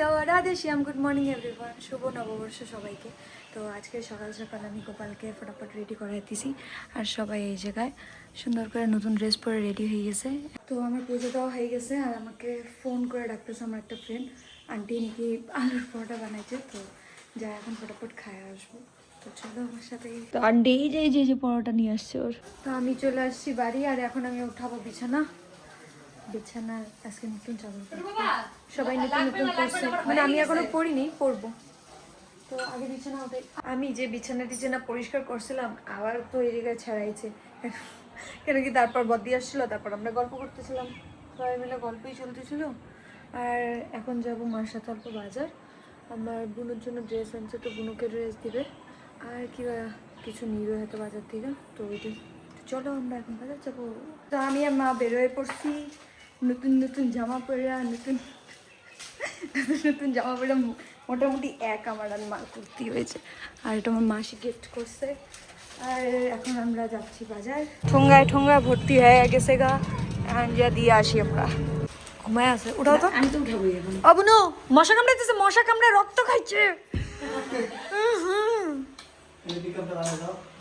Hello Radhe শ্যাম, good morning everyone, শুভ নববর্ষ সবাইকে। তো আজকে সকাল সকাল আমি গোপালকে ফটাফট রেডি করাইতেছি আর সবাই এই জায়গায় সুন্দর করে নতুন ড্রেস পরে রেডি হয়ে গেছে। তো আমার পুজো দেওয়া হয়ে গেছে আর আমাকে ফোন করে ডাকতেছে আমার একটা ফ্রেন্ড, আন্টি নাকি আলুর পরোটা বানাইছে, তো যা এখন ফটাফট খায় আসবো। তো চলো আমার সাথে। তো আন্টি এই যে পরোটা নিয়ে আসছে ওর। তো আমি চলে আসছি বাড়ি আর এখন আমি উঠাবো বিছানা। বিছানার আজকে নতুন চাদর সবাই নতুন নতুন পরছে, মানে আমি এখনো পরিনি, পরবো। তো আগে বিছানা ওঠে, আমি যে বিছানা টিছানা পরিষ্কার করছিলাম আবার তো এই জায়গায় ছাড়াইছে কেন কি তারপর বদ্দি আসছিল, তারপর আমরা গল্প করতেছিলাম, সবাই মিলে গল্পই চলতেছিল। আর এখন যাবো মার সাথে অল্প বাজার, আমার বোনের জন্য ড্রেস আনছে, তো বোনকে ড্রেস দিবে আর কি কিছু নিবে হয়তো বাজার থেকে, তো ওইটাই। চলো আমরা এখন বাজার যাবো। তো আমি আর মা বেরোয় পড়ছি নতুন নতুন জামা পরে, নতুন নতুন জামা পরে মোটামুটি আমার আর মার কুর্তি হয়েছে, আর এটা আমার মাসি গিফট করছে। আর এখন আমরা যাচ্ছি বাজার, ঠোঙ্গায় ঠোঙ্গায় ভর্তি হয়ে গেছে গা, এখন যা দিয়ে আসি আমরা। ঘুমায় আছে, উঠাও তো। আমি তো উঠাবো এখন। অবনু মশা কামড়াইতেছে, মশা কামড়ায় রক্ত খাইছে।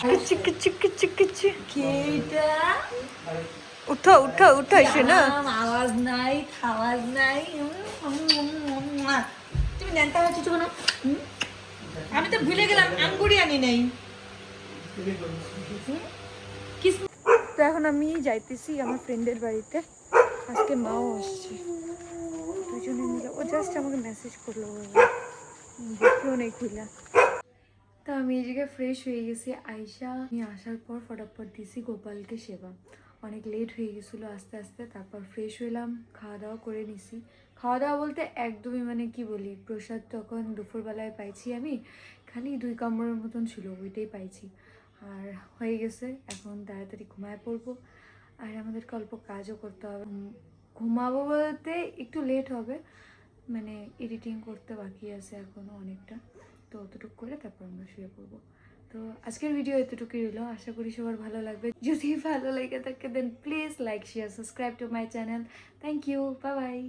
কিচ্ছু কিচ্ছু কিচ্ছু কিচ্ছু। কেটা উঠো উঠো উঠো এসে না। আওয়াজ নাই, খাওয়াজ নাই। তুমি ন্যাংটা হচ্ছ কেন? আমি তো ভুলে গেলাম আঙ্গুরি আনি নাই। তো এখন আমি যাইতেছি আমার ফ্রেন্ডের বাড়িতে, আজকে মাও আসছে, দুজনে মিলে। ও জাস্ট আমাকে মেসেজ করলো, দেখেও নেই খুইলা। তো আমি এই জায়গায় ফ্রেশ হয়ে গেছি, আয়শা আমি আসার পর ফটাফট দিছি গোপালকে সেবা, অনেক লেট হয়ে গেছিলো আস্তে আস্তে। তারপর ফ্রেশ হইলাম, খাওয়া দাওয়া করে নিছি। খাওয়া দাওয়া বলতে একদমই মানে কি বলি, প্রসাদ তখন দুপুরবেলায় পাইছি আমি, খালি 2 কামড়ের মতন ছিল, ওইটাই পাইছি। আর হয়ে গেছে, এখন তাড়াতাড়ি ঘুমায় পড়বো। আর আমাদেরকে অল্প কাজও করতে হবে, ঘুমাবো বলতে একটু লেট হবে, মানে এডিটিং করতে বাকি আছে এখনও অনেকটা, তো অতটুকু করে তারপর আমরা শুয়ে পড়বো। তো আজকের ভিডিও এতটুকুই রইলো, আশা করি সবার ভালো লাগবে। যদি ভালো লেগে থাকে দেন please like share subscribe to my channel. Thank you, bye by.